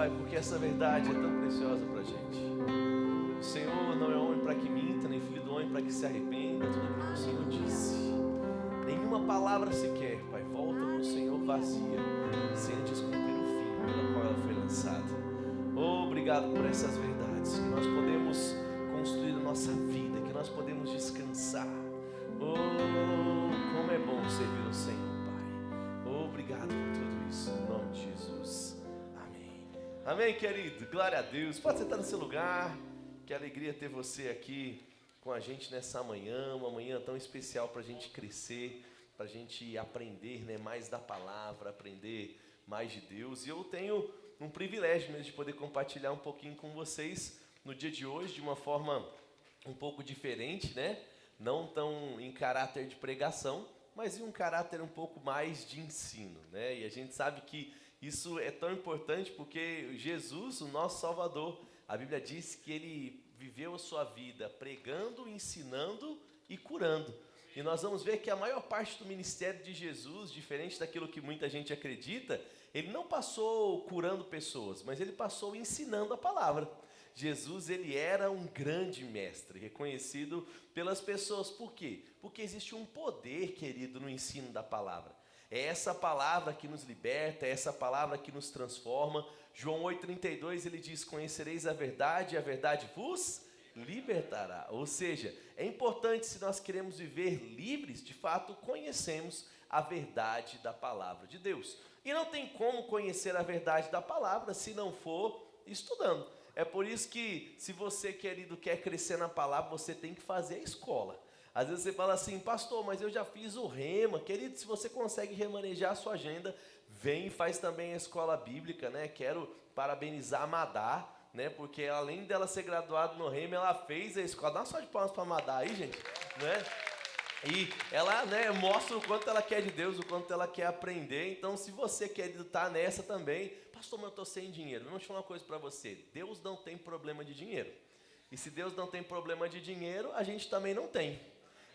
Pai, porque essa verdade é tão preciosa para a gente. O Senhor não é homem para que minta, nem filho do homem para que se arrependa. Tudo aquilo que o Senhor disse, nenhuma palavra sequer, Pai, volta para o Senhor vazia, sem antes cumprir o fim pela qual ela foi lançada. Obrigado por essas verdades, que nós podemos construir a nossa vida, que nós podemos descansar. Como é bom servir o Senhor, Pai. Obrigado por tudo isso, em nome de Jesus. Amém. Amém, querido. Glória a Deus. Pode sentar no seu lugar. Que alegria ter você aqui com a gente nessa manhã, uma manhã tão especial para a gente crescer, para a gente aprender, né, mais da palavra, aprender mais de Deus. E eu tenho um privilégio mesmo de poder compartilhar um pouquinho com vocês no dia de hoje, de uma forma um pouco diferente, né? Não tão em caráter de pregação, mas em um caráter um pouco mais de ensino, né? E a gente sabe que isso é tão importante porque Jesus, o nosso Salvador, a Bíblia diz que Ele viveu a sua vida pregando, ensinando e curando. E nós vamos ver que a maior parte do ministério de Jesus, diferente daquilo que muita gente acredita, Ele não passou curando pessoas, mas Ele passou ensinando a palavra. Jesus, Ele era um grande mestre, reconhecido pelas pessoas. Por quê? Porque existe um poder, querido, no ensino da palavra. É essa palavra que nos liberta, é essa palavra que nos transforma. João 8,32, ele diz: conhecereis a verdade, e a verdade vos libertará. Ou seja, é importante, se nós queremos viver livres, de fato, conhecemos a verdade da palavra de Deus. E não tem como conhecer a verdade da palavra se não for estudando. É por isso que, se você, querido, quer crescer na palavra, você tem que fazer a escola. Às vezes você fala assim: pastor, mas eu já fiz o rema. Querido, se você consegue remanejar a sua agenda, vem e faz também a escola bíblica, né? Quero parabenizar a Madá, né? Porque além dela ser graduada no rema, ela fez a escola. Dá uma salva de palmas para a Madá aí, gente, né? E ela, né, mostra o quanto ela quer de Deus, o quanto ela quer aprender. Então, se você quer estar nessa também, pastor, mas eu estou sem dinheiro. Vamos falar uma coisa para você: Deus não tem problema de dinheiro. E se Deus não tem problema de dinheiro, a gente também não tem.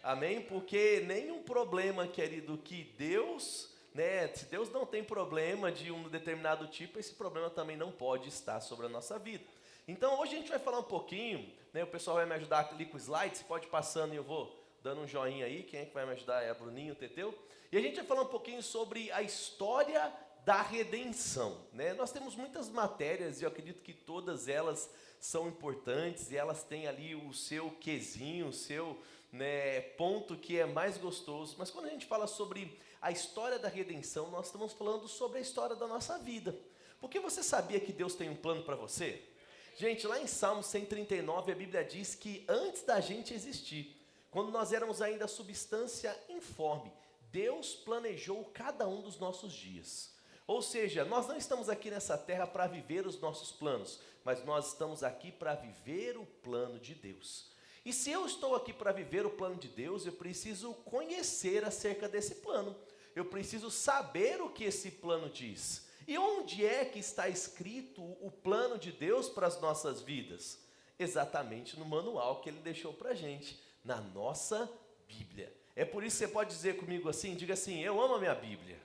Amém? Porque nenhum problema, querido, que Deus, né, se Deus não tem problema de um determinado tipo, esse problema também não pode estar sobre a nossa vida. Então, hoje a gente vai falar um pouquinho, né, o pessoal vai me ajudar ali com o slide, você pode ir passando e eu vou dando um joinha aí. Quem é que vai me ajudar? É a Bruninho, o Teteu. E a gente vai falar um pouquinho sobre a história da redenção, né? Nós temos muitas matérias e eu acredito que todas elas são importantes e elas têm ali o seu quezinho, o seu, né, ponto que é mais gostoso. Mas quando a gente fala sobre a história da redenção, nós estamos falando sobre a história da nossa vida. Porque você sabia que Deus tem um plano para você? Gente, lá em Salmo 139 a Bíblia diz que antes da gente existir, quando nós éramos ainda substância informe, Deus planejou cada um dos nossos dias. Ou seja, nós não estamos aqui nessa terra para viver os nossos planos, mas nós estamos aqui para viver o plano de Deus. E se eu estou aqui para viver o plano de Deus, eu preciso conhecer acerca desse plano. Eu preciso saber o que esse plano diz. E onde é que está escrito o plano de Deus para as nossas vidas? Exatamente no manual que Ele deixou para a gente, na nossa Bíblia. É por isso que você pode dizer comigo assim, diga assim: eu amo a minha Bíblia.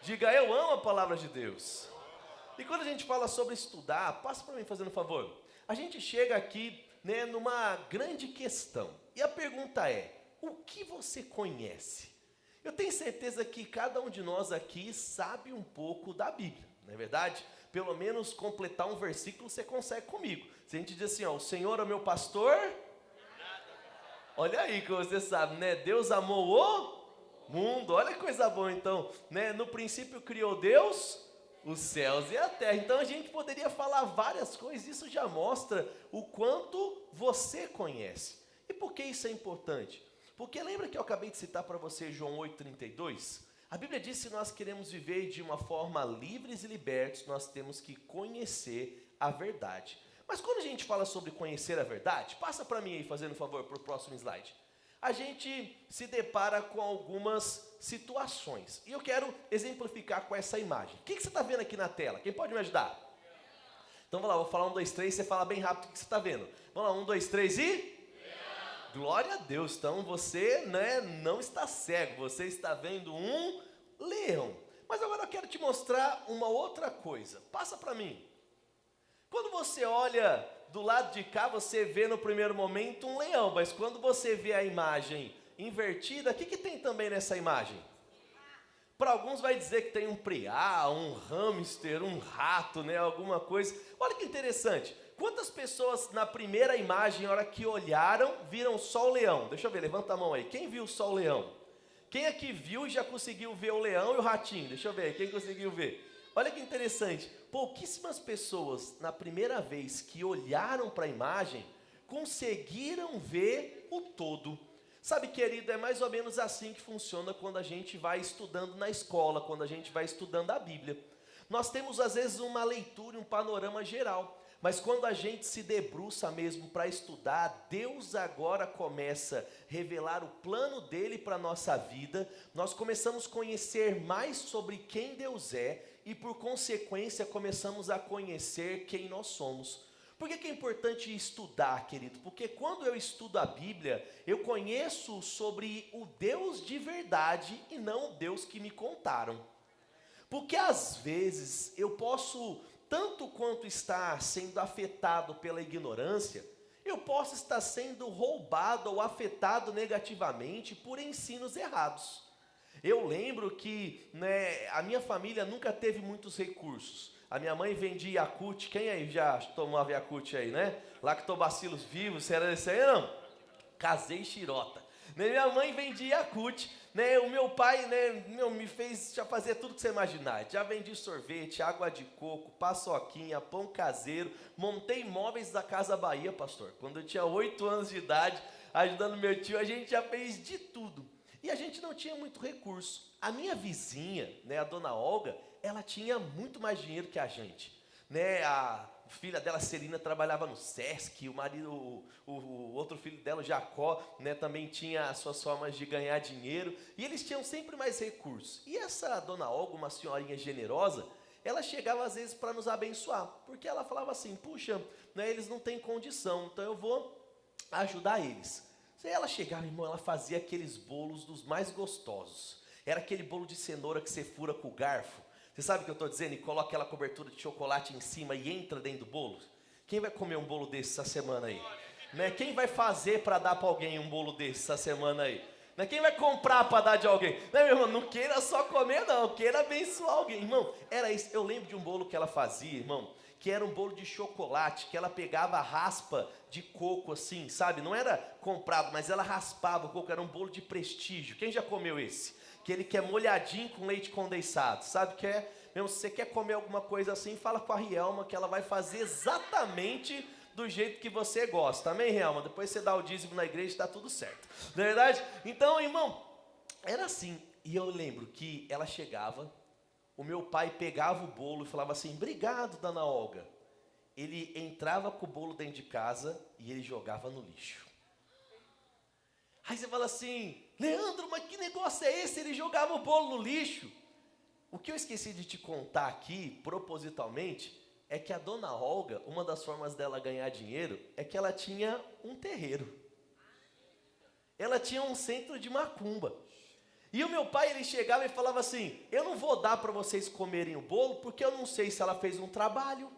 Diga: eu amo a palavra de Deus. E quando a gente fala sobre estudar, passa para mim fazendo um favor. A gente chega aqui, né, numa grande questão. E a pergunta é: o que você conhece? Eu tenho certeza que cada um de nós aqui sabe um pouco da Bíblia, não é verdade? Pelo menos completar um versículo você consegue comigo. Se a gente diz assim, ó: o Senhor é o meu pastor, olha aí que você sabe, né? Deus amou o mundo, olha que coisa boa. Então, né, no princípio criou Deus os céus e a terra. Então a gente poderia falar várias coisas, isso já mostra o quanto você conhece. E por que isso é importante? Porque lembra que eu acabei de citar para você João 8,32? A Bíblia diz que se nós queremos viver de uma forma livres e libertos, nós temos que conhecer a verdade. Mas quando a gente fala sobre conhecer a verdade, passa para mim aí, fazendo um favor, para o próximo slide. A gente se depara com algumas situações. E eu quero exemplificar com essa imagem. O que você está vendo aqui na tela? Quem pode me ajudar? Então vamos lá, vou falar 1, 2, 3, você fala bem rápido o que você está vendo. Vamos lá, 1, 2, 3 e... Glória a Deus, então você, né, não está cego, você está vendo um leão. Mas agora eu quero te mostrar uma outra coisa. Passa para mim. Quando você olha do lado de cá, você vê no primeiro momento um leão, mas quando você vê a imagem invertida, o que tem também nessa imagem? Para alguns vai dizer que tem um preá, um hamster, um rato, né, alguma coisa. Olha que interessante. Quantas pessoas na primeira imagem, na hora que olharam, viram só o leão? Deixa eu ver, levanta a mão aí. Quem viu só o leão? Quem aqui viu e já conseguiu ver o leão e o ratinho? Deixa eu ver aí, quem conseguiu ver? Olha que interessante. Pouquíssimas pessoas, na primeira vez que olharam para a imagem, conseguiram ver o todo. Sabe, querido, é mais ou menos assim que funciona quando a gente vai estudando na escola, quando a gente vai estudando a Bíblia. Nós temos, às vezes, uma leitura, um panorama geral. Mas quando a gente se debruça mesmo para estudar, Deus agora começa a revelar o plano dele para a nossa vida, nós começamos a conhecer mais sobre quem Deus é e por consequência começamos a conhecer quem nós somos. Por que é importante estudar, querido? Porque quando eu estudo a Bíblia, eu conheço sobre o Deus de verdade e não o Deus que me contaram. Porque às vezes eu posso, tanto quanto estar sendo afetado pela ignorância, eu posso estar sendo roubado ou afetado negativamente por ensinos errados. Eu lembro que a minha família nunca teve muitos recursos. A minha mãe vendia Yakult. Quem aí já tomava Yakult aí, né? Lactobacilos vivos, você era desse aí, não? Casei xirota. Minha mãe vendia Yakult. O meu pai me fez já fazer tudo que você imaginar. Já vendi sorvete, água de coco, paçoquinha, pão caseiro. Montei móveis da Casa Bahia, pastor. Quando eu tinha 8 anos de idade, ajudando meu tio, a gente já fez de tudo. E a gente não tinha muito recurso. A minha vizinha, a dona Olga, ela tinha muito mais dinheiro que a gente. A filha dela, Celina, trabalhava no Sesc, o marido, o outro filho dela, o Jacó, também tinha as suas formas de ganhar dinheiro, e eles tinham sempre mais recursos. E essa dona Olga, uma senhorinha generosa, ela chegava às vezes para nos abençoar, porque ela falava assim, puxa, eles não têm condição, então eu vou ajudar eles. E ela chegava, irmão, ela fazia aqueles bolos dos mais gostosos. Era aquele bolo de cenoura que você fura com o garfo. Você sabe o que eu estou dizendo? E coloca aquela cobertura de chocolate em cima e entra dentro do bolo. Quem vai comer um bolo desse essa semana aí? Quem vai fazer para dar para alguém um bolo desse essa semana aí? Quem vai comprar para dar de alguém? Meu irmão, não queira só comer não, queira abençoar alguém. Irmão, era isso. Eu lembro de um bolo que ela fazia, irmão, que era um bolo de chocolate, que ela pegava a raspa de coco assim, sabe? Não era comprado, mas ela raspava o coco, era um bolo de prestígio. Quem já comeu esse? Aquele que é molhadinho com leite condensado, sabe que é? Mesmo se você quer comer alguma coisa assim, fala com a Rielma que ela vai fazer exatamente do jeito que você gosta, amém, Rielma? Depois você dá o dízimo na igreja e está tudo certo, não é verdade? Então, irmão, era assim, e eu lembro que ela chegava, o meu pai pegava o bolo e falava assim, obrigado, dona Olga. Ele entrava com o bolo dentro de casa e ele jogava no lixo. Aí você fala assim, Leandro, mas que negócio é esse? Ele jogava o bolo no lixo. O que eu esqueci de te contar aqui, propositalmente, é que a dona Olga, uma das formas dela ganhar dinheiro, é que ela tinha um terreiro. Ela tinha um centro de macumba. E o meu pai, ele chegava e falava assim, eu não vou dar para vocês comerem o bolo, porque eu não sei se ela fez um trabalho.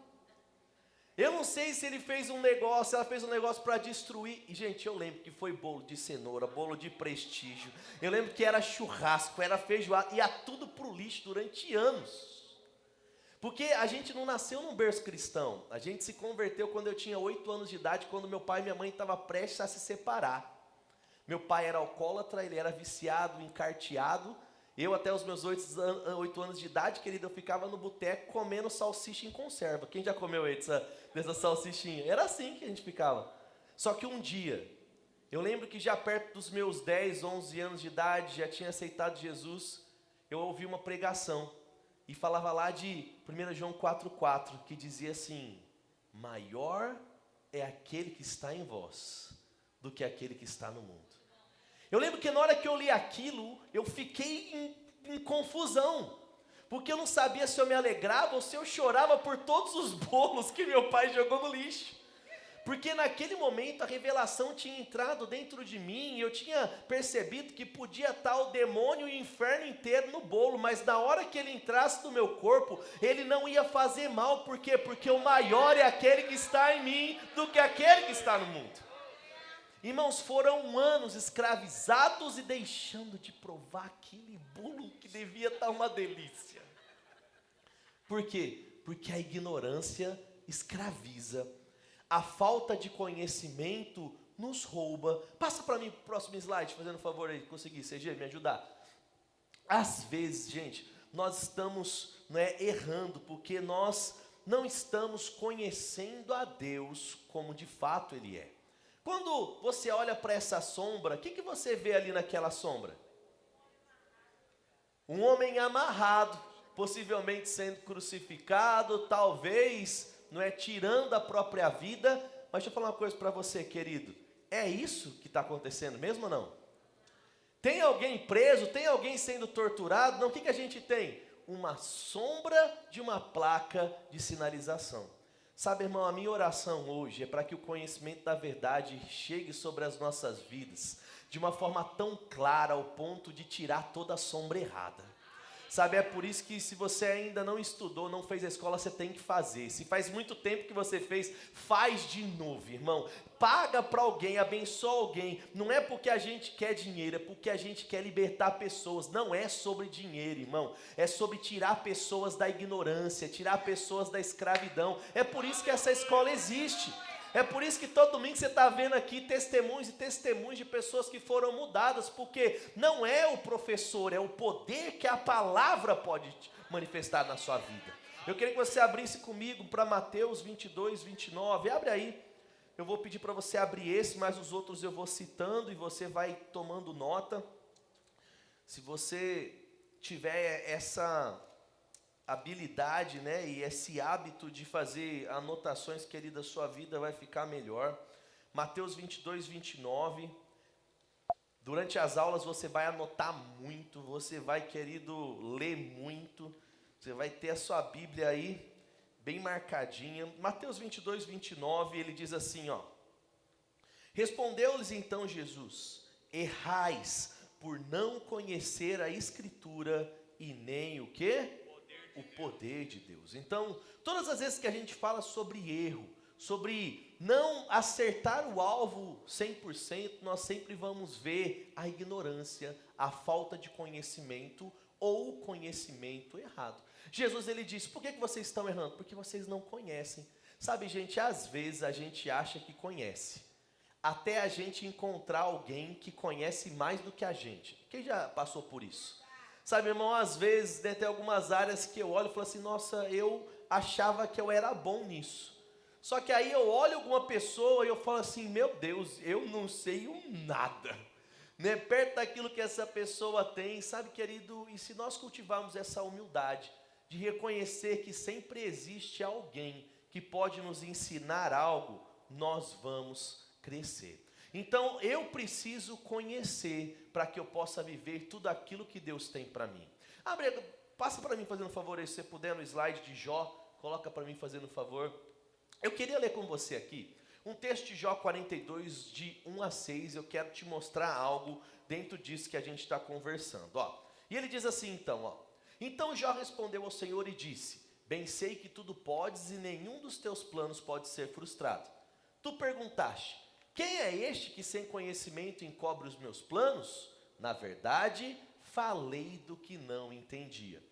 Eu não sei se ele fez um negócio, ela fez um negócio para destruir. E, gente, eu lembro que foi bolo de cenoura, bolo de prestígio. Eu lembro que era churrasco, era feijoada, ia tudo pro lixo durante anos. Porque a gente não nasceu num berço cristão. A gente se converteu quando eu tinha 8 anos de idade, quando meu pai e minha mãe estavam prestes a se separar. Meu pai era alcoólatra, ele era viciado, encarteado. Eu até os meus 8 anos de idade, querido, eu ficava no boteco comendo salsicha em conserva. Quem já comeu aí dessa salsichinha? Era assim que a gente ficava. Só que um dia, eu lembro que já perto dos meus 10, 11 anos de idade, já tinha aceitado Jesus, eu ouvi uma pregação. E falava lá de 1 João 4,4, que dizia assim, maior é aquele que está em vós, do que aquele que está no mundo. Eu lembro que na hora que eu li aquilo, eu fiquei em confusão, porque eu não sabia se eu me alegrava ou se eu chorava por todos os bolos que meu pai jogou no lixo. Porque naquele momento a revelação tinha entrado dentro de mim, e eu tinha percebido que podia estar o demônio e o inferno inteiro no bolo, mas na hora que ele entrasse no meu corpo, ele não ia fazer mal. Por quê? Porque o maior é aquele que está em mim do que aquele que está no mundo. Irmãos, foram anos escravizados e deixando de provar aquele bolo que devia estar uma delícia. Por quê? Porque a ignorância escraviza. A falta de conhecimento nos rouba. Passa para mim o próximo slide, fazendo um favor aí, conseguir, CG, me ajudar. Às vezes, gente, nós estamos errando, porque nós não estamos conhecendo a Deus como de fato Ele é. Quando você olha para essa sombra, o que você vê ali naquela sombra? Um homem amarrado, possivelmente sendo crucificado, talvez tirando a própria vida. Mas deixa eu falar uma coisa para você, querido. É isso que está acontecendo mesmo ou não? Tem alguém preso? Tem alguém sendo torturado? Não, o que a gente tem? Uma sombra de uma placa de sinalização. Sabe, irmão, a minha oração hoje é para que o conhecimento da verdade chegue sobre as nossas vidas de uma forma tão clara ao ponto de tirar toda a sombra errada. Sabe, é por isso que se você ainda não estudou, não fez a escola, você tem que fazer. Se faz muito tempo que você fez, faz de novo, irmão. Paga para alguém, abençoa alguém. Não é porque a gente quer dinheiro, é porque a gente quer libertar pessoas. Não é sobre dinheiro, irmão. É sobre tirar pessoas da ignorância, tirar pessoas da escravidão. É por isso que essa escola existe. É por isso que todo domingo você está vendo aqui testemunhos e testemunhos de pessoas que foram mudadas, porque não é o professor, é o poder que a palavra pode manifestar na sua vida. Eu queria que você abrisse comigo para Mateus 22, 29, abre aí. Eu vou pedir para você abrir esse, mas os outros eu vou citando e você vai tomando nota. Se você tiver essa habilidade, e esse hábito de fazer anotações, querida, sua vida vai ficar melhor. Mateus 22, 29. Durante as aulas você vai anotar muito, você vai, querido, ler muito. Você vai ter a sua Bíblia aí bem marcadinha. Mateus 22, 29, ele diz assim, Respondeu-lhes então Jesus: errais por não conhecer a Escritura e nem o quê? O poder de Deus. Então, todas as vezes que a gente fala sobre erro, sobre não acertar o alvo 100%, nós sempre vamos ver a ignorância, a falta de conhecimento ou conhecimento errado. Jesus, ele disse: por que vocês estão errando? Porque vocês não conhecem. Sabe, gente, às vezes a gente acha que conhece, até a gente encontrar alguém que conhece mais do que a gente. Quem já passou por isso? Sabe, irmão, às vezes tem algumas áreas que eu olho e falo assim, nossa, eu achava que eu era bom nisso. Só que aí eu olho alguma pessoa e eu falo assim, meu Deus, eu não sei nada. Perto daquilo que essa pessoa tem, sabe, querido, e se nós cultivarmos essa humildade de reconhecer que sempre existe alguém que pode nos ensinar algo, nós vamos crescer. Então, eu preciso conhecer para que eu possa viver tudo aquilo que Deus tem para mim. Passa para mim fazendo um favor aí, se você puder, no slide de Jó, coloca para mim fazendo um favor. Eu queria ler com você aqui um texto de Jó 42, de 1 a 6, eu quero te mostrar algo dentro disso que a gente está conversando. E ele diz assim então, Então Jó respondeu ao Senhor e disse: bem sei que tudo podes e nenhum dos teus planos pode ser frustrado. Tu perguntaste: quem é este que sem conhecimento encobre os meus planos? Na verdade, falei do que não entendia.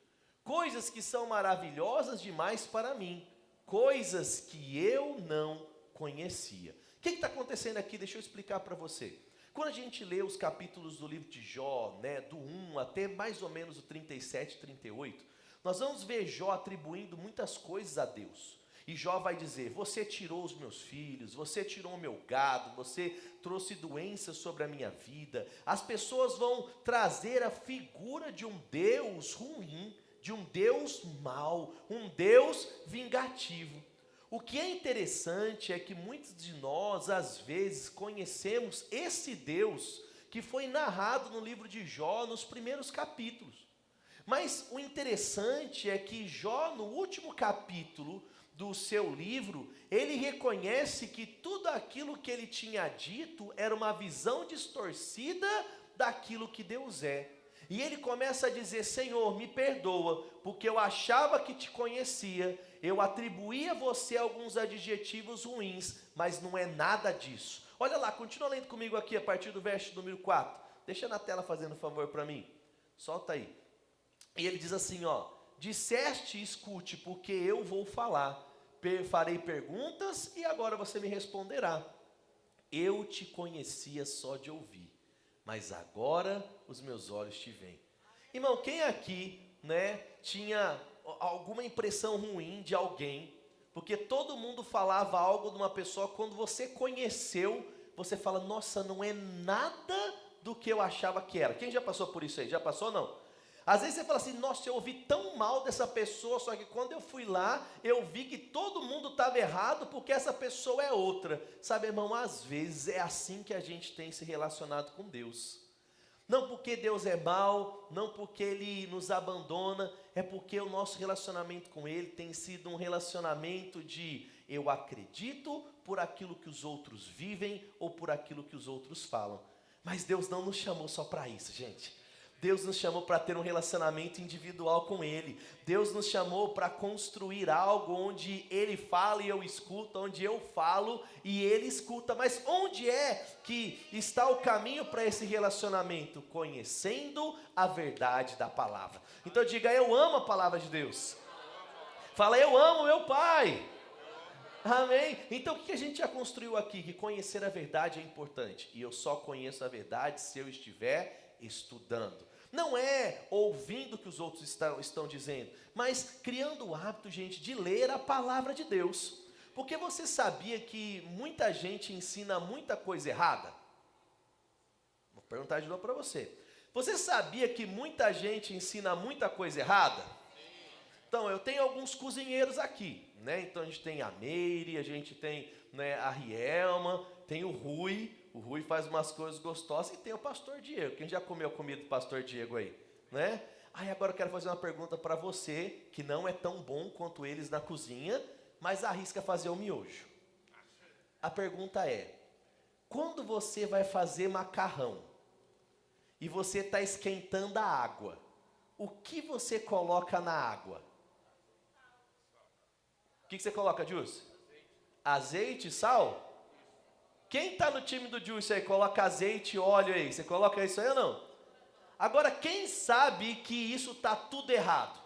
Coisas que são maravilhosas demais para mim, coisas que eu não conhecia. O que está acontecendo aqui? Deixa eu explicar para você. Quando a gente lê os capítulos do livro de Jó, do 1 até mais ou menos o 37, 38, nós vamos ver Jó atribuindo muitas coisas a Deus. E Jó vai dizer: você tirou os meus filhos, você tirou o meu gado, você trouxe doenças sobre a minha vida. As pessoas vão trazer a figura de um Deus ruim, de um Deus mau, um Deus vingativo. O que é interessante é que muitos de nós, às vezes, conhecemos esse Deus que foi narrado no livro de Jó, nos primeiros capítulos. Mas o interessante é que Jó, no último capítulo, do seu livro, ele reconhece que tudo aquilo que ele tinha dito era uma visão distorcida daquilo que Deus é. E ele começa a dizer: Senhor, me perdoa, porque eu achava que te conhecia, eu atribuía a você alguns adjetivos ruins, mas não é nada disso. Olha lá, continua lendo comigo aqui a partir do verso número 4. Deixa na tela fazendo um favor para mim. Solta aí. E ele diz assim, ó: disseste, escute, porque eu vou falar. Farei perguntas e agora você me responderá. Eu te conhecia só de ouvir, mas agora os meus olhos te veem. Irmão, quem aqui, tinha alguma impressão ruim de alguém? Porque todo mundo falava algo de uma pessoa, quando você conheceu, você fala: nossa, não é nada do que eu achava que era. Quem já passou por isso aí? Já passou ou não? Às vezes você fala assim: nossa, eu ouvi tão mal dessa pessoa, só que quando eu fui lá, eu vi que todo mundo estava errado, porque essa pessoa é outra. Sabe, irmão, às vezes é assim que a gente tem se relacionado com Deus. Não porque Deus é mau, não porque Ele nos abandona, é porque o nosso relacionamento com Ele tem sido um relacionamento de eu acredito por aquilo que os outros vivem ou por aquilo que os outros falam. Mas Deus não nos chamou só para isso, gente. Deus nos chamou para ter um relacionamento individual com Ele. Deus nos chamou para construir algo onde Ele fala e eu escuto, onde eu falo e Ele escuta. Mas onde é que está o caminho para esse relacionamento? Conhecendo a verdade da palavra. Então diga: eu amo a palavra de Deus. Fala: eu amo meu Pai. Amém? Então o que a gente já construiu aqui? Que conhecer a verdade é importante. E eu só conheço a verdade se eu estiver estudando. Não é ouvindo o que os outros estão dizendo, mas criando o hábito, gente, de ler a palavra de Deus. Porque você sabia que muita gente ensina muita coisa errada? Vou perguntar de novo para você. Você sabia que muita gente ensina muita coisa errada? Então, eu tenho alguns cozinheiros aqui, Então a gente tem a Meire, a gente tem a Rielma, tem o Rui. O Rui faz umas coisas gostosas, e tem o pastor Diego. Quem já comeu a comida do pastor Diego aí? Aí agora eu quero fazer uma pergunta para você, que não é tão bom quanto eles na cozinha, mas arrisca fazer o miojo. A pergunta é: quando você vai fazer macarrão, e você está esquentando a água, o que você coloca na água? O que você coloca, Júlio? Azeite, sal? Quem está no time do Juice aí, coloca azeite e óleo aí, você coloca isso aí ou não? Agora, quem sabe que isso está tudo errado?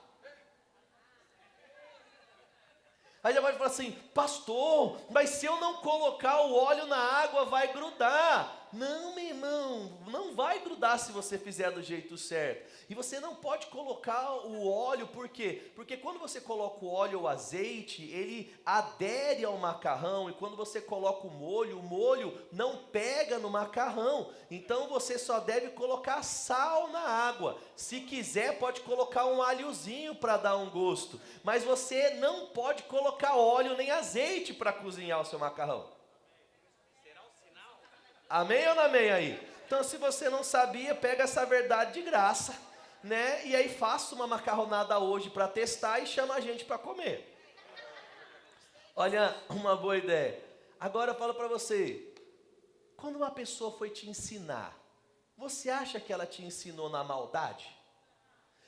Aí já vai falar assim: pastor, mas se eu não colocar o óleo na água vai grudar. Não, meu irmão, não vai grudar se você fizer do jeito certo. E você não pode colocar o óleo, por quê? Porque quando você coloca o óleo ou o azeite, ele adere ao macarrão, e quando você coloca o molho não pega no macarrão. Então você só deve colocar sal na água. Se quiser, pode colocar um alhozinho para dar um gosto, mas você não pode colocar óleo nem azeite para cozinhar o seu macarrão. Amém ou não amém aí? Então, se você não sabia, pega essa verdade de graça, E aí faça uma macarronada hoje para testar e chama a gente para comer. Olha, uma boa ideia. Agora eu falo para você, quando uma pessoa foi te ensinar, você acha que ela te ensinou na maldade?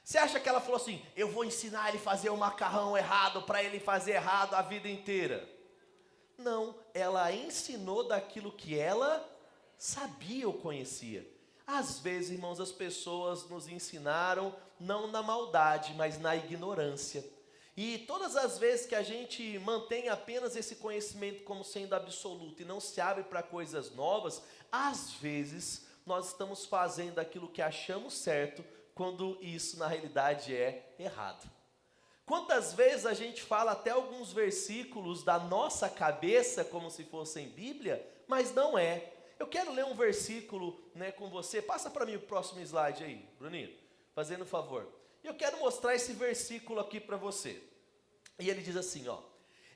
Você acha que ela falou assim: eu vou ensinar ele a fazer o macarrão errado para ele fazer errado a vida inteira? Não, ela ensinou daquilo que ela sabia ou conhecia. Às vezes, irmãos, as pessoas nos ensinaram não na maldade, mas na ignorância. E todas as vezes que a gente mantém apenas esse conhecimento como sendo absoluto e não se abre para coisas novas, às vezes nós estamos fazendo aquilo que achamos certo, quando isso na realidade é errado. Quantas vezes a gente fala até alguns versículos da nossa cabeça como se fossem Bíblia, mas não é. Eu quero ler um versículo com você. Passa para mim o próximo slide aí, Bruninho, fazendo um favor. Eu quero mostrar esse versículo aqui para você. E ele diz assim, ó: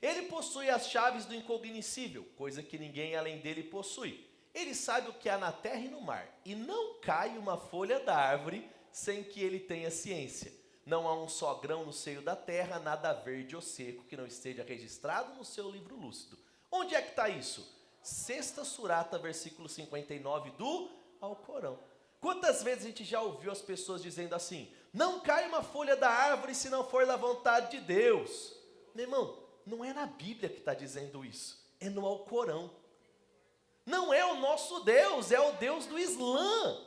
ele possui as chaves do incognoscível, coisa que ninguém além dele possui. Ele sabe o que há na terra e no mar, e não cai uma folha da árvore sem que ele tenha ciência. Não há um só grão no seio da terra, nada verde ou seco que não esteja registrado no seu livro lúcido. Onde é que está isso? Sexta Surata, versículo 59 do Alcorão. Quantas vezes a gente já ouviu as pessoas dizendo assim: não cai uma folha da árvore se não for da vontade de Deus? Meu irmão, não é na Bíblia que está dizendo isso, é no Alcorão. Não é o nosso Deus, é o Deus do Islã.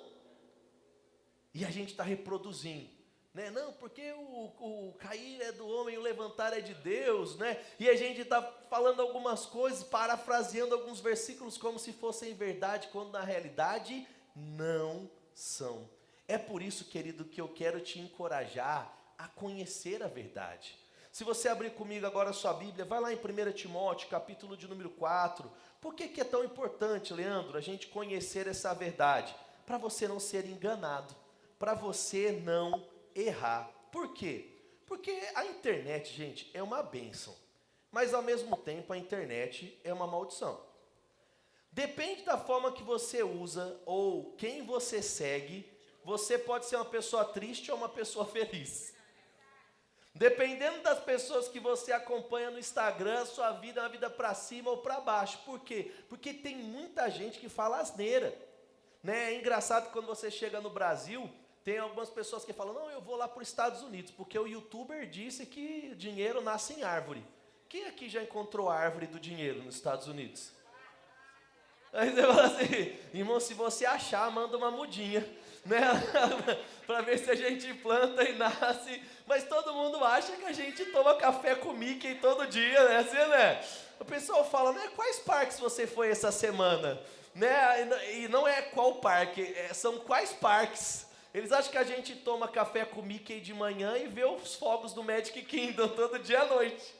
E a gente está reproduzindo, né? Não, porque o cair é do homem, o levantar é de Deus, né? E a gente está falando algumas coisas, parafraseando alguns versículos como se fossem verdade, quando na realidade não são. É por isso, querido, que eu quero te encorajar a conhecer a verdade. Se você abrir comigo agora a sua Bíblia, vai lá em 1 Timóteo, capítulo de número 4. Por que é tão importante, Leandro, a gente conhecer essa verdade? Para você não ser enganado, para você não errar. Por quê? Porque a internet, gente, é uma bênção, mas ao mesmo tempo a internet é uma maldição. Depende da forma que você usa ou quem você segue, você pode ser uma pessoa triste ou uma pessoa feliz. Dependendo das pessoas que você acompanha no Instagram, sua vida é uma vida para cima ou para baixo. Por quê? Porque tem muita gente que fala asneira, né? É engraçado que quando você chega no Brasil, tem algumas pessoas que falam: não, eu vou lá para os Estados Unidos, porque o youtuber disse que dinheiro nasce em árvore. Quem aqui já encontrou a árvore do dinheiro nos Estados Unidos? Aí você fala assim: irmão, se você achar, manda uma mudinha, né? Para ver se a gente planta e nasce. Mas todo mundo acha que a gente toma café com Mickey todo dia, né? Assim, né? O pessoal fala, né? Quais parques você foi essa semana? Né? E não é qual parque, são quais parques. Eles acham que a gente toma café com Mickey de manhã e vê os fogos do Magic Kingdom todo dia à noite.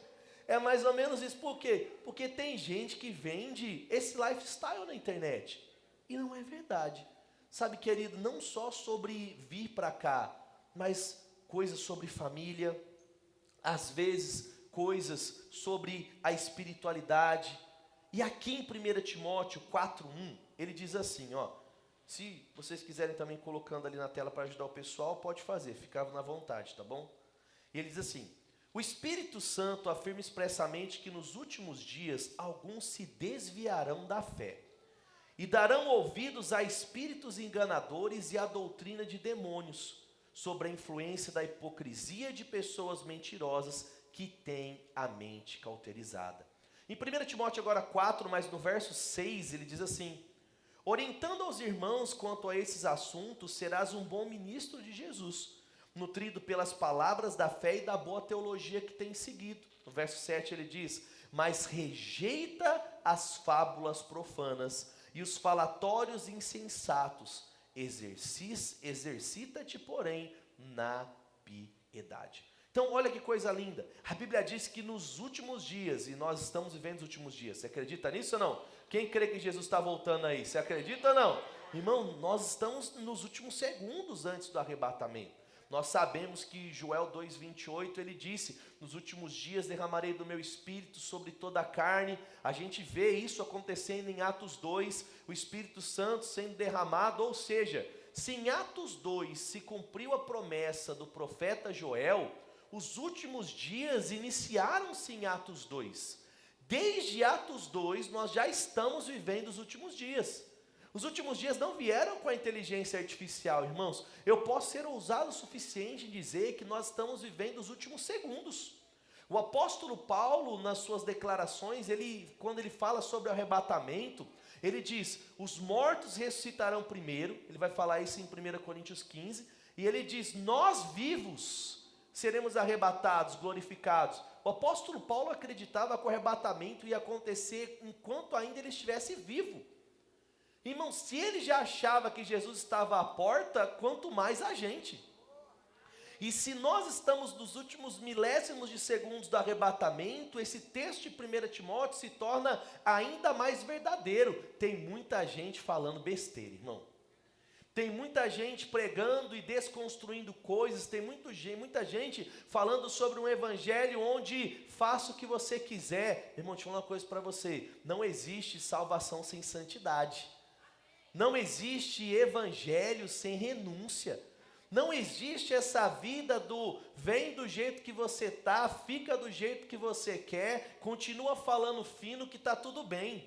É mais ou menos isso. Por quê? Porque tem gente que vende esse lifestyle na internet. E não é verdade. Sabe, querido, não só sobre vir para cá, mas coisas sobre família, às vezes coisas sobre a espiritualidade. E aqui em 1 Timóteo 4:1, ele diz assim, ó, se vocês quiserem também colocando ali na tela para ajudar o pessoal, pode fazer, fica na vontade, tá bom? E ele diz assim: o Espírito Santo afirma expressamente que nos últimos dias alguns se desviarão da fé e darão ouvidos a espíritos enganadores e à doutrina de demônios, sobre a influência da hipocrisia de pessoas mentirosas que têm a mente cauterizada. Em 1 Timóteo agora 4, mas no verso 6, ele diz assim: orientando aos irmãos quanto a esses assuntos, serás um bom ministro de Jesus, nutrido pelas palavras da fé e da boa teologia que tem seguido. No verso 7 ele diz: mas rejeita as fábulas profanas e os falatórios insensatos, exercita-te, porém, na piedade. Então, olha que coisa linda. A Bíblia diz que nos últimos dias, e nós estamos vivendo os últimos dias. Você acredita nisso ou não? Quem crê que Jesus está voltando aí? Você acredita ou não? Irmão, nós estamos nos últimos segundos antes do arrebatamento. Nós sabemos que Joel 2,28, ele disse: nos últimos dias derramarei do meu Espírito sobre toda a carne. A gente vê isso acontecendo em Atos 2, o Espírito Santo sendo derramado. Ou seja, se em Atos 2 se cumpriu a promessa do profeta Joel, os últimos dias iniciaram-se em Atos 2. Desde Atos 2 nós já estamos vivendo os últimos dias. Os últimos dias não vieram com a inteligência artificial, irmãos. Eu posso ser ousado o suficiente em dizer que nós estamos vivendo os últimos segundos. O apóstolo Paulo, nas suas declarações, quando ele fala sobre o arrebatamento, ele diz: os mortos ressuscitarão primeiro. Ele vai falar isso em 1 Coríntios 15. E ele diz: nós vivos seremos arrebatados, glorificados. O apóstolo Paulo acreditava que o arrebatamento ia acontecer enquanto ainda ele estivesse vivo. Irmão, se ele já achava que Jesus estava à porta, quanto mais a gente. E se nós estamos nos últimos milésimos de segundos do arrebatamento, esse texto de 1 Timóteo se torna ainda mais verdadeiro. Tem muita gente falando besteira, irmão. Tem muita gente pregando e desconstruindo coisas. Tem muita gente falando sobre um evangelho onde faça o que você quiser. Irmão, deixa eu falar uma coisa para você: não existe salvação sem santidade. Não existe evangelho sem renúncia. Não existe essa vida do vem do jeito que você tá, fica do jeito que você quer, continua falando fino que está tudo bem.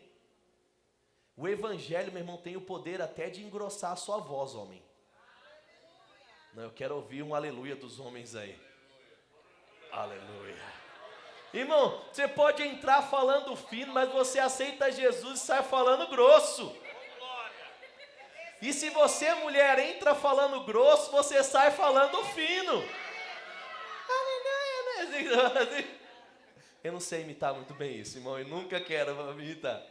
O evangelho, meu irmão, tem o poder até de engrossar a sua voz, homem. Não, eu quero ouvir um aleluia dos homens aí. Aleluia. Irmão, você pode entrar falando fino, mas você aceita Jesus e sai falando grosso. E se você, mulher, entra falando grosso, você sai falando fino. Eu não sei imitar muito bem isso, irmão, eu nunca quero imitar.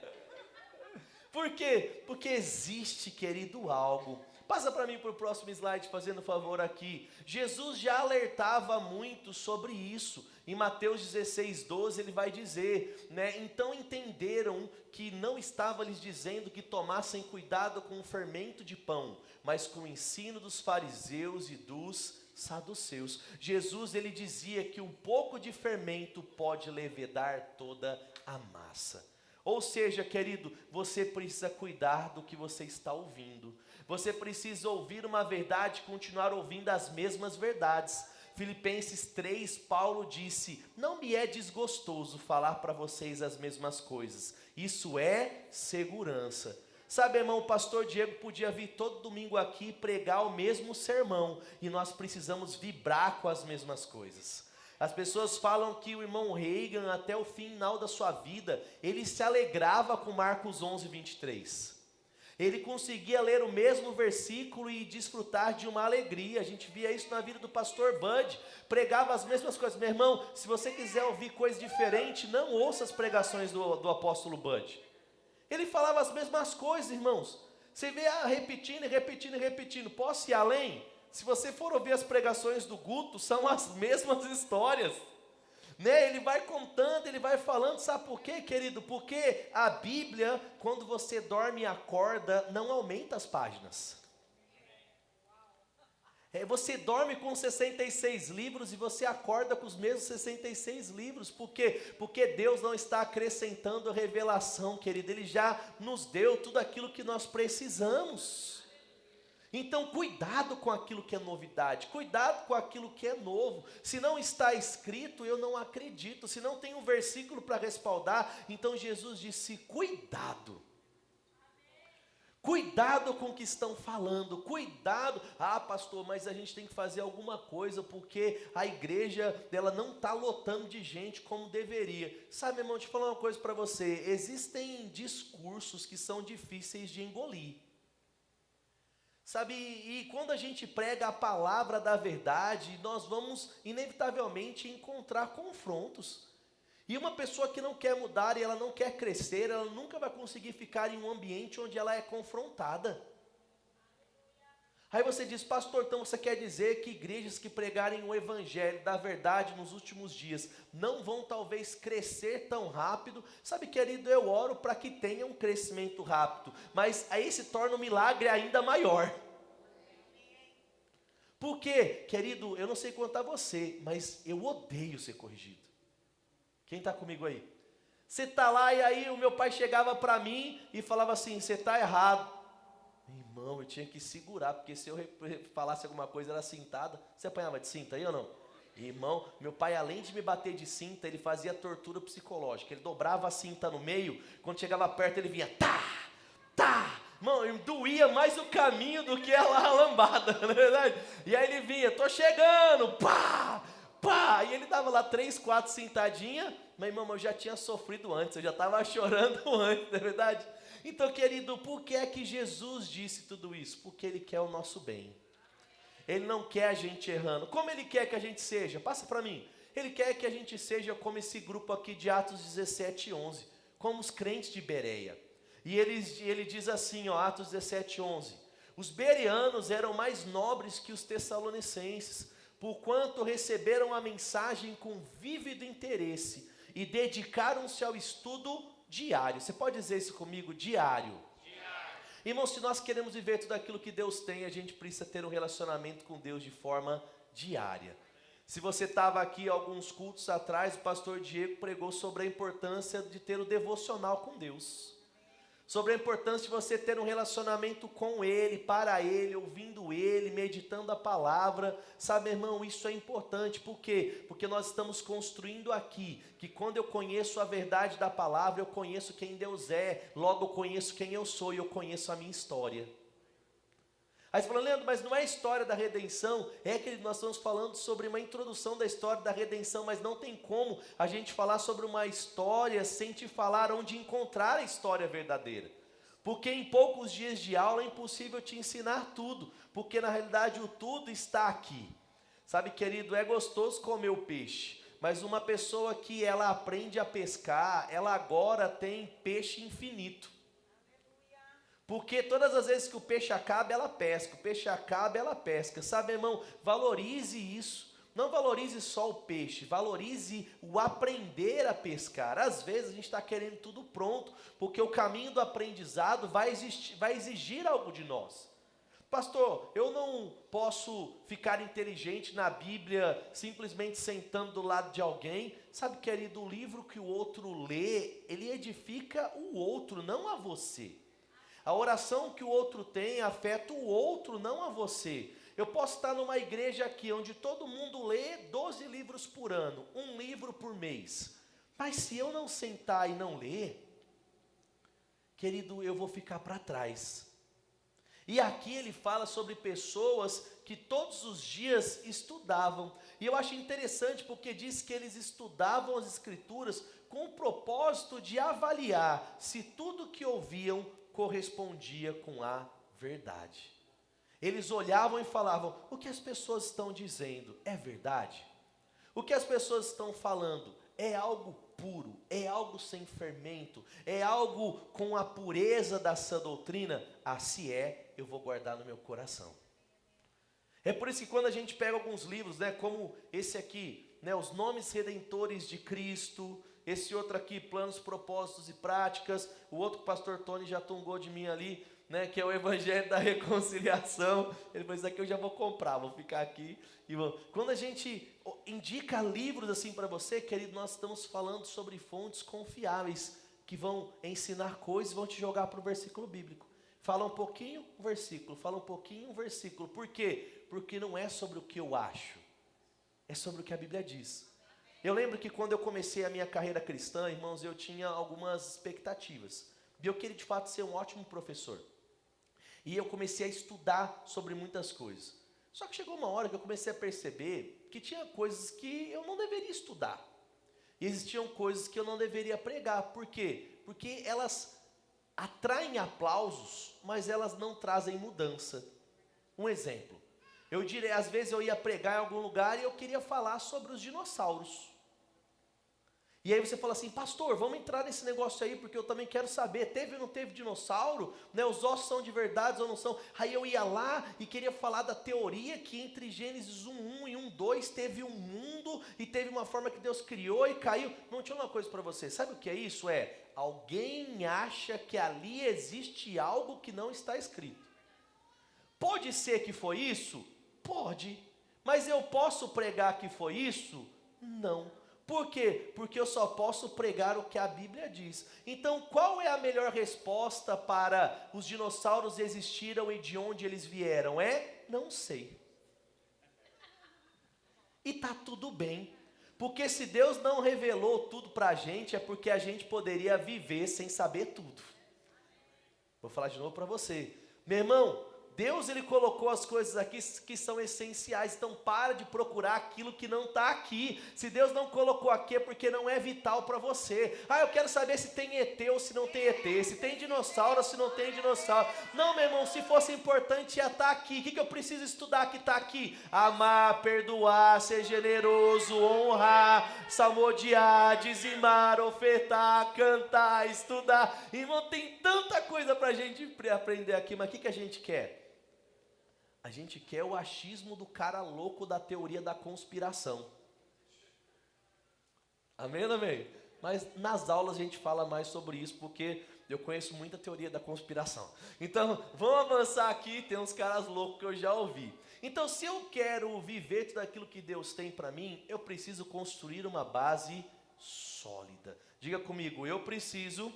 Por quê? Porque existe, querido, algo. Passa para mim para o próximo slide, fazendo favor aqui. Jesus já alertava muito sobre isso. Em Mateus 16:12 ele vai dizer, né? Então entenderam que não estava lhes dizendo que tomassem cuidado com o fermento de pão, mas com o ensino dos fariseus e dos saduceus. Jesus, ele dizia que um pouco de fermento pode levedar toda a massa. Ou seja, querido, você precisa cuidar do que você está ouvindo. Você precisa ouvir uma verdade e continuar ouvindo as mesmas verdades. Filipenses 3, Paulo disse, não me é desgostoso falar para vocês as mesmas coisas. Isso é segurança. Sabe, irmão, o pastor Diego podia vir todo domingo aqui e pregar o mesmo sermão. E nós precisamos vibrar com as mesmas coisas. As pessoas falam que o irmão Reagan, até o final da sua vida, ele se alegrava com Marcos 11, 23. Ele conseguia ler o mesmo versículo e desfrutar de uma alegria. A gente via isso na vida do pastor Bud, pregava as mesmas coisas. Meu irmão, se você quiser ouvir coisa diferente, não ouça as pregações do apóstolo Bud. Ele falava as mesmas coisas, irmãos. Você vê repetindo, repetindo, repetindo. Posso ir além? Se você for ouvir as pregações do Guto, são as mesmas histórias, né? Ele vai contando, ele vai falando, sabe por quê, querido? Porque a Bíblia, quando você dorme e acorda, não aumenta as páginas. Você dorme com 66 livros e você acorda com os mesmos 66 livros. Por quê? Porque Deus não está acrescentando revelação, querido. Ele já nos deu tudo aquilo que nós precisamos. Então, cuidado com aquilo que é novidade, cuidado com aquilo que é novo. Se não está escrito, eu não acredito. Se não tem um versículo para respaldar, então Jesus disse, cuidado. Cuidado com o que estão falando, cuidado. Ah, pastor, mas a gente tem que fazer alguma coisa, porque a igreja dela não está lotando de gente como deveria. Sabe, irmão, deixa eu falar uma coisa para você. Existem discursos que são difíceis de engolir. Sabe, e quando a gente prega a palavra da verdade, nós vamos inevitavelmente encontrar confrontos. E uma pessoa que não quer mudar e ela não quer crescer, ela nunca vai conseguir ficar em um ambiente onde ela é confrontada. Aí você diz, pastor, então você quer dizer que igrejas que pregarem o evangelho da verdade nos últimos dias não vão talvez crescer tão rápido? Sabe, querido, eu oro para que tenha um crescimento rápido, mas aí se torna um milagre ainda maior. Por quê? Querido, eu não sei quanto a você, mas eu odeio ser corrigido. Quem está comigo aí? Você está lá e aí o meu pai chegava para mim e falava assim, você está errado. Irmão, eu tinha que segurar, porque se eu falasse alguma coisa era cintada. Você apanhava de cinta aí ou não? Irmão, meu pai, além de me bater de cinta, ele fazia tortura psicológica. Ele dobrava a cinta no meio, quando chegava perto ele vinha, tá, tá. Irmão, doía mais o caminho do que a lambada, não é verdade? E aí ele vinha, tô chegando, pá, pá. E ele dava lá 3, 4 cintadinhas. Mas, irmão, eu já tinha sofrido antes, eu já estava chorando antes, não é verdade? Então, querido, por que é que Jesus disse tudo isso? Porque Ele quer o nosso bem. Ele não quer a gente errando. Como Ele quer que a gente seja? Passa para mim. Ele quer que a gente seja como esse grupo aqui de Atos 17:11, como os crentes de Bereia. E ele diz assim, ó, Atos 17:11, os bereanos eram mais nobres que os tessalonicenses, porquanto receberam a mensagem com vívido interesse e dedicaram-se ao estudo diário. Você pode dizer isso comigo? Diário. Irmão, se nós queremos viver tudo aquilo que Deus tem, a gente precisa ter um relacionamento com Deus de forma diária. Se você estava aqui alguns cultos atrás, o pastor Diego pregou sobre a importância de ter o devocional com Deus. sobre a importância de você ter um relacionamento com Ele, para Ele, ouvindo Ele, meditando a palavra. Sabe, irmão, isso é importante. Por quê? Porque nós estamos construindo aqui, que quando eu conheço a verdade da palavra, eu conheço quem Deus é, logo eu conheço quem eu sou e eu conheço a minha história. Aí você fala, Leandro, mas não é a história da redenção, é que nós estamos falando sobre uma introdução da história da redenção, mas não tem como a gente falar sobre uma história sem te falar onde encontrar a história verdadeira. Porque em poucos dias de aula é impossível te ensinar tudo, porque na realidade o tudo está aqui. Sabe, querido, é gostoso comer o peixe, mas uma pessoa que ela aprende a pescar, ela agora tem peixe infinito. Porque todas as vezes que o peixe acaba, ela pesca. O peixe acaba, ela pesca. Sabe, irmão, valorize isso. Não valorize só o peixe, valorize o aprender a pescar. Às vezes a gente está querendo tudo pronto, porque o caminho do aprendizado vai exigir algo de nós. Pastor, eu não posso ficar inteligente na Bíblia simplesmente sentando do lado de alguém. Sabe, querido, o livro que o outro lê, ele edifica o outro, não a você. A oração que o outro tem afeta o outro, não a você. Eu posso estar numa igreja aqui, onde todo mundo lê 12 livros por ano, um livro por mês. Mas se eu não sentar e não ler, querido, eu vou ficar para trás. E aqui ele fala sobre pessoas que todos os dias estudavam. E eu acho interessante porque diz que eles estudavam as escrituras com o propósito de avaliar se tudo que ouviam correspondia com a verdade. Eles olhavam e falavam, o que as pessoas estão dizendo é verdade? O que as pessoas estão falando é algo puro, é algo sem fermento, é algo com a pureza da sã doutrina? Assim é, eu vou guardar no meu coração. É por isso que quando a gente pega alguns livros, como esse aqui, os nomes redentores de Cristo, esse outro aqui, planos, propósitos e práticas, o outro que o pastor Tony já tungou de mim ali, que é o Evangelho da Reconciliação. Ele falou, isso aqui eu já vou comprar, vou ficar aqui. Quando a gente indica livros assim para você, querido, nós estamos falando sobre fontes confiáveis, que vão ensinar coisas e vão te jogar para o versículo bíblico. Fala um pouquinho, um versículo, fala um pouquinho, um versículo. Por quê? Porque não é sobre o que eu acho, é sobre o que a Bíblia diz. Eu lembro que quando eu comecei a minha carreira cristã, irmãos, eu tinha algumas expectativas. Eu queria de fato ser um ótimo professor. E eu comecei a estudar sobre muitas coisas. Só que chegou uma hora que eu comecei a perceber que tinha coisas que eu não deveria estudar. E existiam coisas que eu não deveria pregar. Por quê? Porque elas atraem aplausos, mas elas não trazem mudança. Um exemplo. Eu diria, às vezes eu ia pregar em algum lugar e eu queria falar sobre os dinossauros. E aí você fala assim, pastor, vamos entrar nesse negócio aí, porque eu também quero saber, teve ou não teve dinossauro? Os ossos são de verdade ou não são? Aí eu ia lá e queria falar da teoria que entre Gênesis 1:1 e 1:2 teve um mundo, e teve uma forma que Deus criou e caiu. Não, tinha uma coisa para você, sabe o que é isso? Alguém acha que ali existe algo que não está escrito. Pode ser que foi isso? Pode. Mas eu posso pregar que foi isso? Não. Por quê? Porque eu só posso pregar o que a Bíblia diz. Então, qual é a melhor resposta para os dinossauros existiram e de onde eles vieram? Não sei. E está tudo bem. Porque se Deus não revelou tudo para a gente, é porque a gente poderia viver sem saber tudo. Vou falar de novo para você. Meu irmão, Deus ele colocou as coisas aqui que são essenciais, então para de procurar aquilo que não está aqui. Se Deus não colocou aqui é porque não é vital para você. Eu quero saber se tem ET ou se não tem ET, se tem dinossauro ou se não tem dinossauro. Não, meu irmão, se fosse importante ia estar aqui. O que eu preciso estudar que está aqui? Amar, perdoar, ser generoso, honrar, salmodiar, dizimar, ofertar, cantar, estudar. Irmão, tem tanta coisa para a gente aprender aqui, mas o que a gente quer? A gente quer o achismo do cara louco da teoria da conspiração. Amém, amém? Mas nas aulas a gente fala mais sobre isso, porque eu conheço muita teoria da conspiração. Então, vamos avançar aqui, tem uns caras loucos que eu já ouvi. Então, se eu quero viver tudo aquilo que Deus tem para mim, eu preciso construir uma base sólida. Diga comigo, eu preciso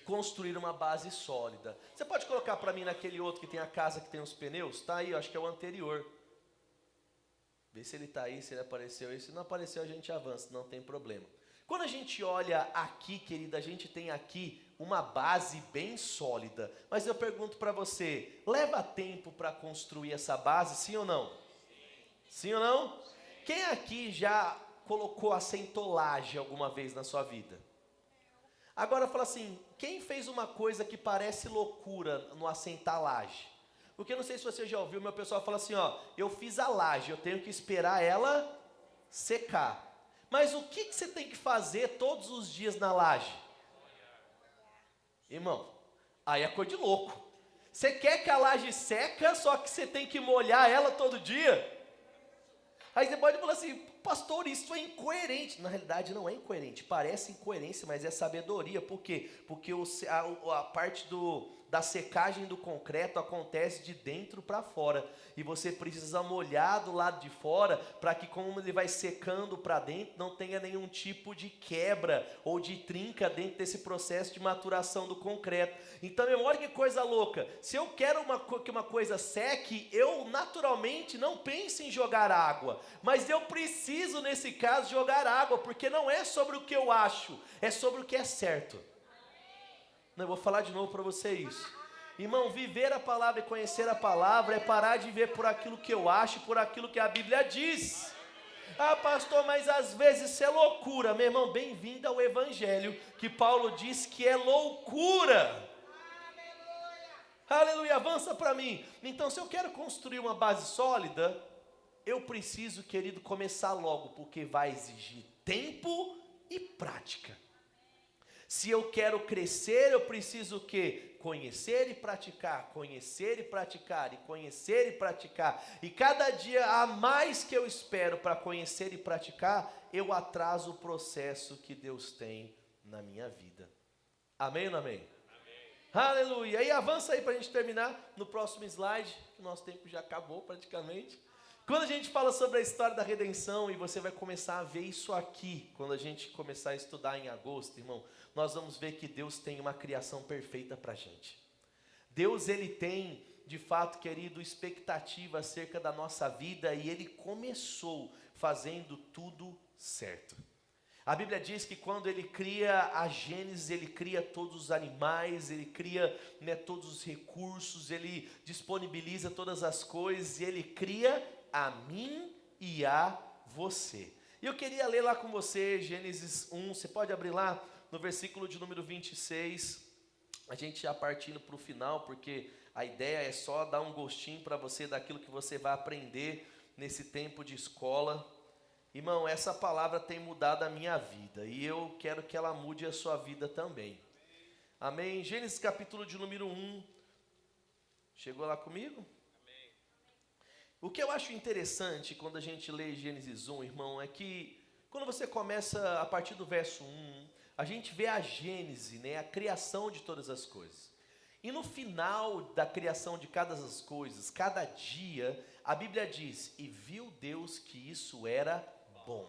construir uma base sólida. Você pode colocar para mim naquele outro que tem a casa que tem os pneus? Está aí, eu acho que é o anterior. Vê se ele está aí, se ele apareceu aí. Se não apareceu, a gente avança, não tem problema. Quando a gente olha aqui, querida, a gente tem aqui uma base bem sólida. Mas eu pergunto para você, leva tempo para construir essa base, sim ou não? Sim ou não? Quem aqui já colocou a laje alguma vez na sua vida? Agora fala assim, quem fez uma coisa que parece loucura no assentar laje? Porque eu não sei se você já ouviu, meu pessoal fala assim, ó, eu fiz a laje, eu tenho que esperar ela secar. Mas o que você tem que fazer todos os dias na laje? Irmão, aí é coisa de louco. Você quer que a laje seca, só que você tem que molhar ela todo dia? Aí você pode falar assim, pastor, isso é incoerente. Na realidade não é incoerente, parece incoerência, mas é sabedoria. Por quê? Porque a parte da secagem do concreto acontece de dentro para fora. E você precisa molhar do lado de fora, para que como ele vai secando para dentro, não tenha nenhum tipo de quebra ou de trinca dentro desse processo de maturação do concreto. Então, meu, olha que coisa louca. Se eu quero que uma coisa seque, eu naturalmente não penso em jogar água. Mas eu preciso, nesse caso, jogar água, porque não é sobre o que eu acho, é sobre o que é certo. Não, eu vou falar de novo para você isso. Irmão, viver a palavra e conhecer a palavra é parar de ver por aquilo que eu acho, por aquilo que a Bíblia diz. Ah, pastor, mas às vezes isso é loucura. Meu irmão, bem-vindo ao Evangelho, que Paulo diz que é loucura. Aleluia, avança para mim. Então, se eu quero construir uma base sólida, eu preciso, querido, começar logo, porque vai exigir tempo e prática. Se eu quero crescer, eu preciso o quê? Conhecer e praticar, conhecer e praticar, e conhecer e praticar. E cada dia a mais que eu espero para conhecer e praticar, eu atraso o processo que Deus tem na minha vida. Amém ou não amém? Amém. Aleluia. E avança aí para a gente terminar no próximo slide, que o nosso tempo já acabou praticamente. Quando a gente fala sobre a história da redenção, e você vai começar a ver isso aqui, quando a gente começar a estudar em agosto, irmão, nós vamos ver que Deus tem uma criação perfeita para a gente. Deus, ele tem, de fato, querido, expectativa acerca da nossa vida, e ele começou fazendo tudo certo. A Bíblia diz que quando ele cria a Gênesis, ele cria todos os animais, ele cria, né, todos os recursos, ele disponibiliza todas as coisas, e ele cria a mim e a você. E eu queria ler lá com você, Gênesis 1, você pode abrir lá no versículo de número 26, a gente já partindo para o final, porque a ideia é só dar um gostinho para você daquilo que você vai aprender nesse tempo de escola. Irmão, essa palavra tem mudado a minha vida, e eu quero que ela mude a sua vida também. Amém? Gênesis capítulo de número 1, chegou lá comigo? O que eu acho interessante quando a gente lê Gênesis 1, irmão, é que quando você começa a partir do verso 1, a gente vê a Gênese, né, a criação de todas as coisas. E no final da criação de cada das coisas, cada dia, a Bíblia diz, e viu Deus que isso era bom.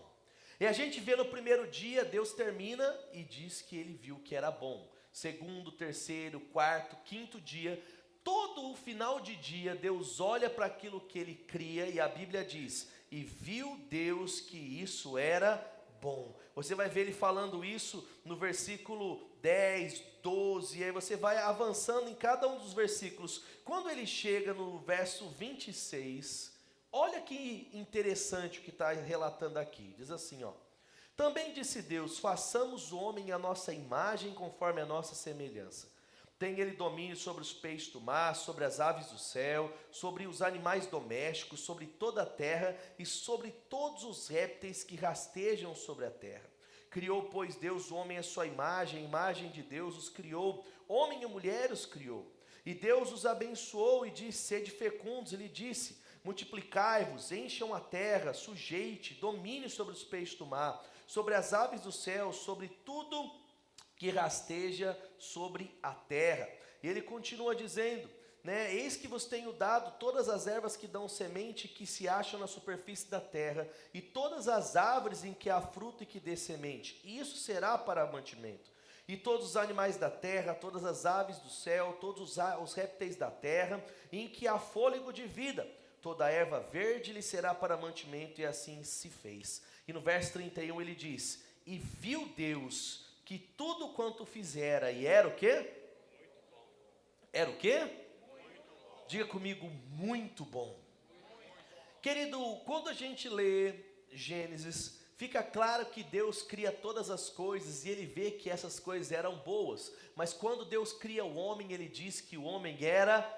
E a gente vê no primeiro dia, Deus termina e diz que ele viu que era bom. Segundo, terceiro, quarto, quinto dia, todo o final de dia, Deus olha para aquilo que ele cria e a Bíblia diz, e viu Deus que isso era bom. Você vai ver ele falando isso no versículo 10, 12, e aí você vai avançando em cada um dos versículos. Quando ele chega no verso 26, olha que interessante o que está relatando aqui. Diz assim, ó. Também disse Deus, façamos o homem à nossa imagem, conforme a nossa semelhança. Tem ele domínio sobre os peixes do mar, sobre as aves do céu, sobre os animais domésticos, sobre toda a terra e sobre todos os répteis que rastejam sobre a terra. Criou, pois, Deus o homem à sua imagem, a imagem de Deus os criou, homem e mulher os criou. E Deus os abençoou e disse, sede fecundos, ele disse, multiplicai-vos, encham a terra, sujeite, domine sobre os peixes do mar, sobre as aves do céu, sobre tudo que rasteja sobre a terra. E ele continua dizendo, né, eis que vos tenho dado todas as ervas que dão semente, que se acham na superfície da terra, e todas as árvores em que há fruto e que dê semente, e isso será para mantimento. e todos os animais da terra, todas as aves do céu, todos os répteis da terra, em que há fôlego de vida. Toda erva verde lhe será para mantimento, e assim se fez. E no verso 31 ele diz: e viu Deus que tudo quanto fizera, e era o quê? Era o quê? Diga comigo, muito bom. Querido, quando a gente lê Gênesis, fica claro que Deus cria todas as coisas e ele vê que essas coisas eram boas. Mas quando Deus cria o homem, ele diz que o homem era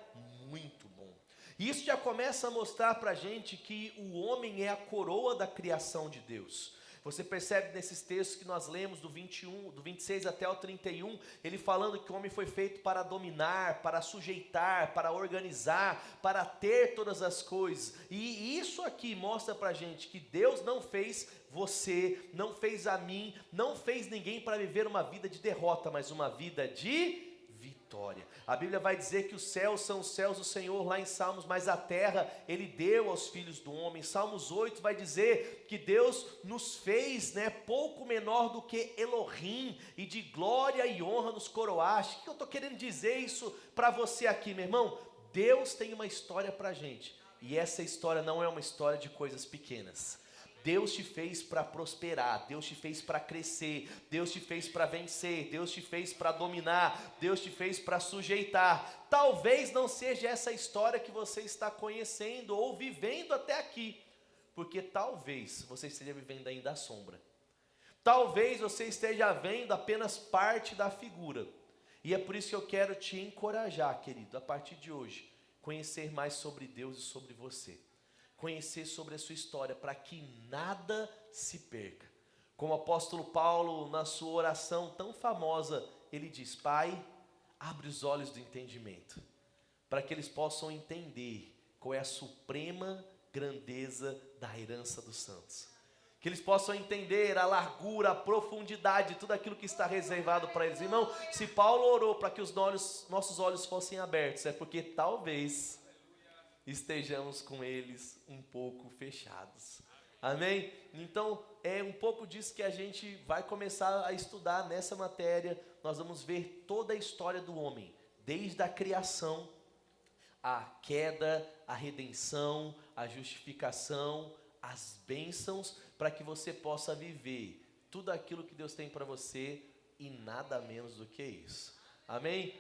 muito bom. E isso já começa a mostrar para a gente que o homem é a coroa da criação de Deus. Você percebe nesses textos que nós lemos do 21, do 26 até o 31, ele falando que o homem foi feito para dominar, para sujeitar, para organizar, para ter todas as coisas. E isso aqui mostra para a gente que Deus não fez você, não fez a mim, não fez ninguém para viver uma vida de derrota, mas uma vida de vitória. A Bíblia vai dizer que os céus são os céus do Senhor lá em Salmos, mas a terra Ele deu aos filhos do homem. Salmos 8 vai dizer que Deus nos fez, pouco menor do que Elohim, e de glória e honra nos coroaste. O que eu estou querendo dizer isso para você aqui, meu irmão? Deus tem uma história para a gente, e essa história não é uma história de coisas pequenas. Deus te fez para prosperar, Deus te fez para crescer, Deus te fez para vencer, Deus te fez para dominar, Deus te fez para sujeitar. Talvez não seja essa história que você está conhecendo ou vivendo até aqui, porque talvez você esteja vivendo ainda a sombra. Talvez você esteja vendo apenas parte da figura. E é por isso que eu quero te encorajar, querido, a partir de hoje, conhecer mais sobre Deus e sobre você. Conhecer sobre a sua história, para que nada se perca. Como o apóstolo Paulo, na sua oração tão famosa, ele diz: Pai, abre os olhos do entendimento, para que eles possam entender qual é a suprema grandeza da herança dos santos. Que eles possam entender a largura, a profundidade, tudo aquilo que está reservado para eles. Irmão, se Paulo orou para que os nossos olhos fossem abertos, é porque talvez estejamos com eles um pouco fechados. Amém? Então, é um pouco disso que a gente vai começar a estudar nessa matéria. Nós vamos ver toda a história do homem, desde a criação, a queda, a redenção, a justificação, as bênçãos, para que você possa viver tudo aquilo que Deus tem para você e nada menos do que isso. Amém?